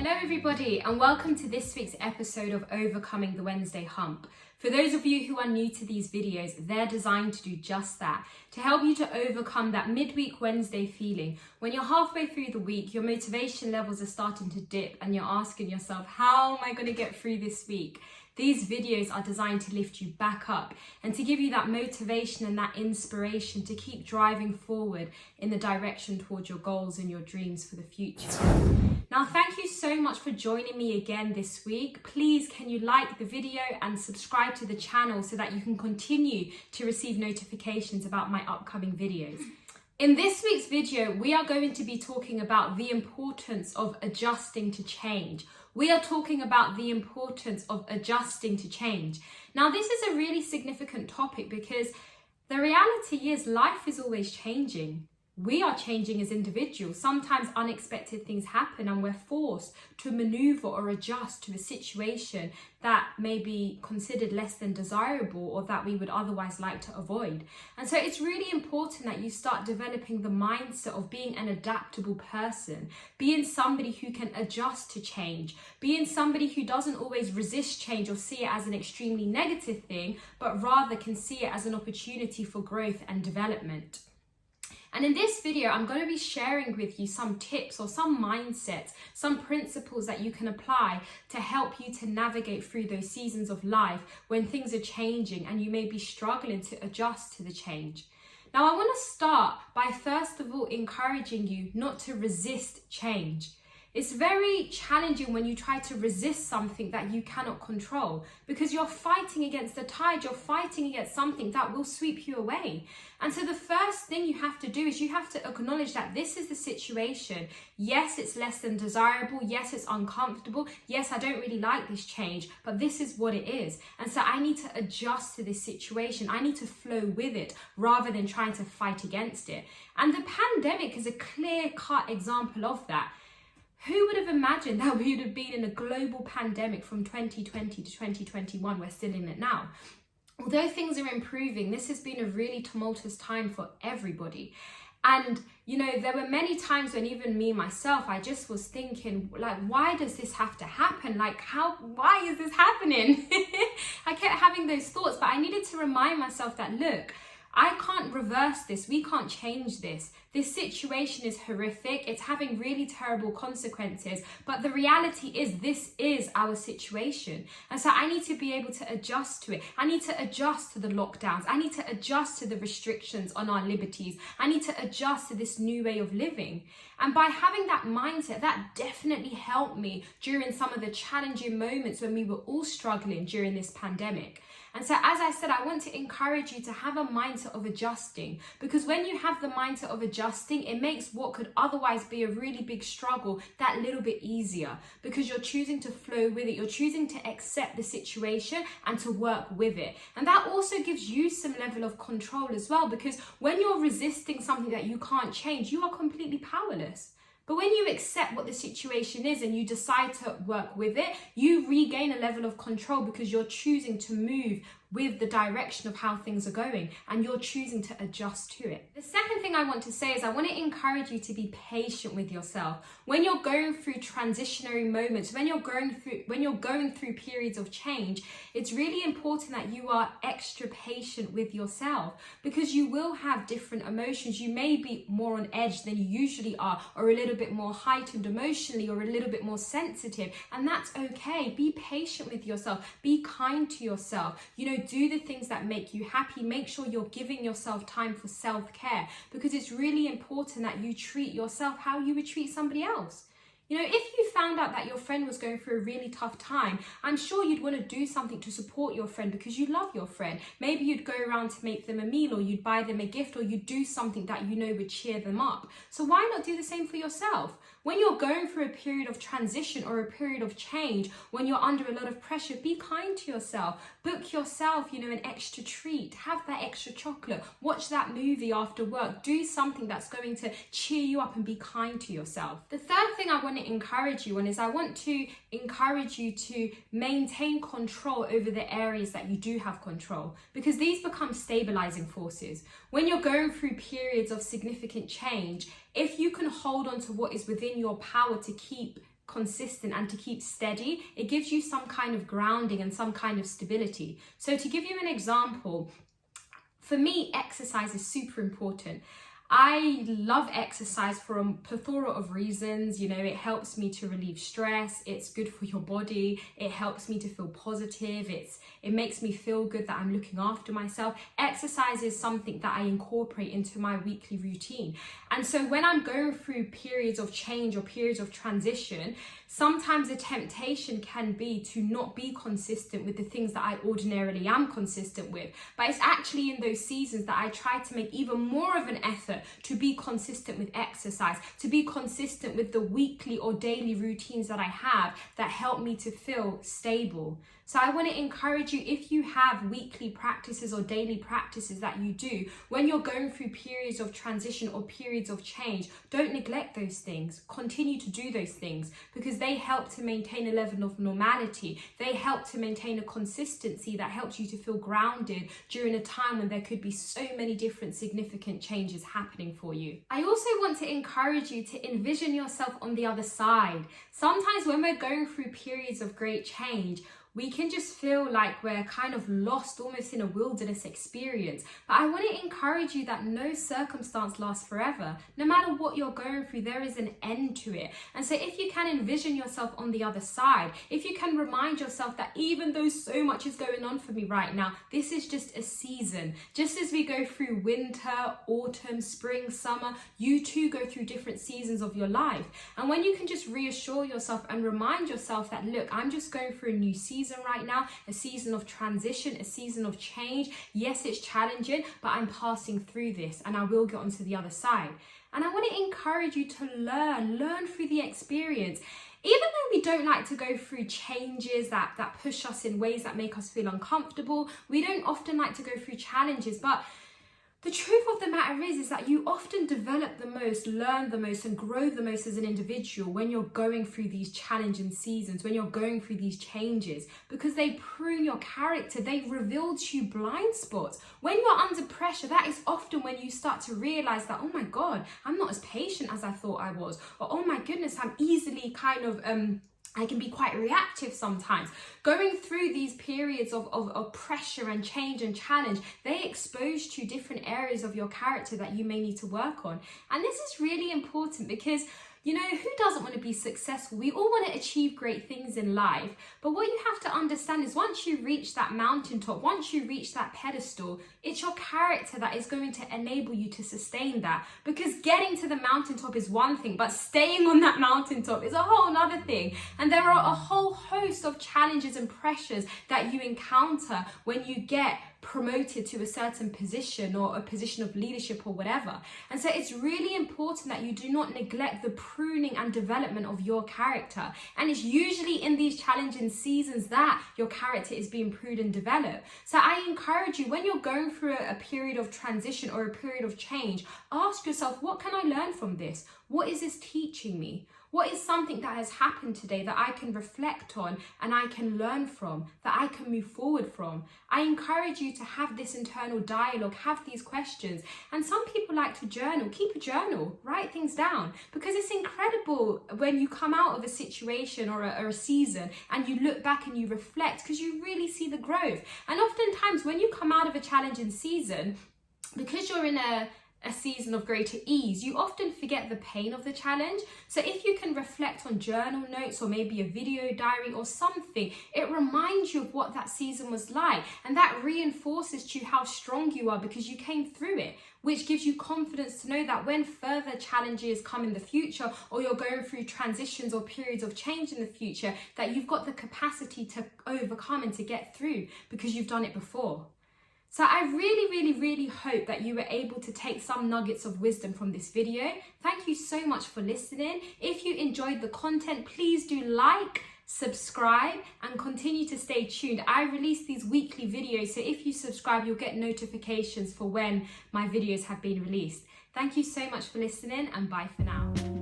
Hello everybody and welcome to this week's episode of Overcoming the Wednesday Hump. For those of you who are new to these videos, they're designed to do just that, to help you to overcome that midweek Wednesday feeling. When you're halfway through the week, your motivation levels are starting to dip and you're asking yourself, how am I going to get through this week? These videos are designed to lift you back up and to give you that motivation and that inspiration to keep driving forward in the direction towards your goals and your dreams for the future. Now, thank you so much for joining me again this week. Please, can you like the video and subscribe to the channel so that you can continue to receive notifications about my upcoming videos. In this week's video, we are going to be talking about the importance of adjusting to change. We are talking about the importance of adjusting to change. Now, this is a really significant topic because the reality is life is always changing. We are changing as individuals. Sometimes unexpected things happen and we're forced to maneuver or adjust to a situation that may be considered less than desirable or that we would otherwise like to avoid. And so it's really important that you start developing the mindset of being an adaptable person, being somebody who can adjust to change, being somebody who doesn't always resist change or see it as an extremely negative thing, but rather can see it as an opportunity for growth and development. And in this video, I'm going to be sharing with you some tips or some mindsets, some principles that you can apply to help you to navigate through those seasons of life when things are changing and you may be struggling to adjust to the change. Now, I want to start by first of all encouraging you not to resist change. It's very challenging when you try to resist something that you cannot control because you're fighting against the tide, you're fighting against something that will sweep you away. And so the first thing you have to do is you have to acknowledge that this is the situation. Yes, it's less than desirable. Yes, it's uncomfortable. Yes, I don't really like this change, but this is what it is. And so I need to adjust to this situation. I need to flow with it rather than trying to fight against it. And the pandemic is a clear-cut example of that. Who would have imagined that we would have been in a global pandemic from 2020 to 2021? We're still in it now. Although things are improving, this has been a really tumultuous time for everybody. And, you know, there were many times when even me, myself, I just was thinking, like, why does this have to happen? Like, why is this happening? I kept having those thoughts, but I needed to remind myself that, look, I can't reverse this. We can't change this. This situation is horrific. It's having really terrible consequences. But the reality is this is our situation. And so I need to be able to adjust to it. I need to adjust to the lockdowns. I need to adjust to the restrictions on our liberties. I need to adjust to this new way of living. And by having that mindset, that definitely helped me during some of the challenging moments when we were all struggling during this pandemic. And so, as I said, I want to encourage you to have a mindset of adjusting, because when you have the mindset of adjusting, it makes what could otherwise be a really big struggle that little bit easier, because you're choosing to flow with it. You're choosing to accept the situation and to work with it. And that also gives you some level of control as well, because when you're resisting something that you can't change, you are completely powerless. But when you accept what the situation is and you decide to work with it, you regain a level of control because you're choosing to move with the direction of how things are going and you're choosing to adjust to it. The second thing I want to say is I want to encourage you to be patient with yourself. When you're going through transitionary moments, when you're going through periods of change, it's really important that you are extra patient with yourself because you will have different emotions. You may be more on edge than you usually are, or a little bit more heightened emotionally, or a little bit more sensitive, and that's okay. Be patient with yourself. Be kind to yourself. You know, do the things that make you happy. Make sure you're giving yourself time for self-care, because it's really important that you treat yourself how you would treat somebody else. You know, if you found out that your friend was going through a really tough time, I'm sure you'd want to do something to support your friend because you love your friend. Maybe you'd go around to make them a meal, or you'd buy them a gift, or you'd do something that you know would cheer them up. So why not do the same for yourself? When you're going through a period of transition or a period of change, when you're under a lot of pressure, be kind to yourself. Book yourself, you know, an extra treat. Have that extra chocolate. Watch that movie after work. Do something that's going to cheer you up and be kind to yourself. The third thing I want to encourage you on is I want to encourage you to maintain control over the areas that you do have control, because these become stabilizing forces. When you're going through periods of significant change, if you can hold on to what is within your power to keep consistent and to keep steady. It gives you some kind of grounding and some kind of stability. So to give you an example, for me, exercise is super important. I love exercise for a plethora of reasons. You know, it helps me to relieve stress. It's good for your body. It helps me to feel positive. It makes me feel good that I'm looking after myself. Exercise is something that I incorporate into my weekly routine. And so when I'm going through periods of change or periods of transition, sometimes the temptation can be to not be consistent with the things that I ordinarily am consistent with. But it's actually in those seasons that I try to make even more of an effort to be consistent with exercise, to be consistent with the weekly or daily routines that I have that help me to feel stable. So I want to encourage you, if you have weekly practices or daily practices that you do, when you're going through periods of transition or periods of change, don't neglect those things. Continue to do those things because they help to maintain a level of normality. They help to maintain a consistency that helps you to feel grounded during a time when there could be so many different significant changes happening for you. I also want to encourage you to envision yourself on the other side. Sometimes when we're going through periods of great change, we can just feel like we're kind of lost, almost in a wilderness experience. But I want to encourage you that no circumstance lasts forever. No matter what you're going through, there is an end to it. And so if you can envision yourself on the other side, if you can remind yourself that even though so much is going on for me right now, this is just a season. Just as we go through winter, autumn, spring, summer, you too go through different seasons of your life. And when you can just reassure yourself and remind yourself that, look, I'm just going through a new season right now, a season of transition, a season of change. Yes, it's challenging, but I'm passing through this and I will get onto the other side. And I want to encourage you to learn through the experience. Even though we don't like to go through changes that push us in ways that make us feel uncomfortable, we don't often like to go through challenges, but the truth of the matter is that you often develop the most, learn the most, and grow the most as an individual when you're going through these challenging seasons, when you're going through these changes, because they prune your character, they reveal to you blind spots. When you're under pressure, that is often when you start to realize that, oh my God, I'm not as patient as I thought I was, or oh my goodness, I'm easily I can be quite reactive sometimes. Going through these periods of pressure and change and challenge, they expose to different areas of your character that you may need to work on. And this is really important because, you know, who doesn't want to be successful? We all want to achieve great things in life. But what you have to understand is once you reach that mountaintop, once you reach that pedestal, it's your character that is going to enable you to sustain that. Because getting to the mountaintop is one thing, but staying on that mountaintop is a whole other thing. And there are a whole host of challenges and pressures that you encounter when you get promoted to a certain position or a position of leadership or whatever. And so it's really important that you do not neglect the pruning and development of your character. And it's usually in these challenging seasons that your character is being pruned and developed. So I encourage you, when you're going through a period of transition or a period of change, ask yourself, what can I learn from this? What is this teaching me? What is something that has happened today that I can reflect on and I can learn from, that I can move forward from? I encourage you to have this internal dialogue, have these questions. And some people like to journal. Keep a journal, write things down, because it's incredible when you come out of a situation or a season and you look back and you reflect, because you really see the growth. And oftentimes when you come out of a challenging season, because you're in a season of greater ease, you often forget the pain of the challenge. So if you can reflect on journal notes or maybe a video diary or something, it reminds you of what that season was like, and that reinforces to you how strong you are because you came through it, which gives you confidence to know that when further challenges come in the future, or you're going through transitions or periods of change in the future, that you've got the capacity to overcome and to get through because you've done it before. So I really hope that you were able to take some nuggets of wisdom from this video. Thank you so much for listening. If you enjoyed the content, please do like, subscribe, and continue to stay tuned. I release these weekly videos, so if you subscribe, you'll get notifications for when my videos have been released. Thank you so much for listening, and bye for now.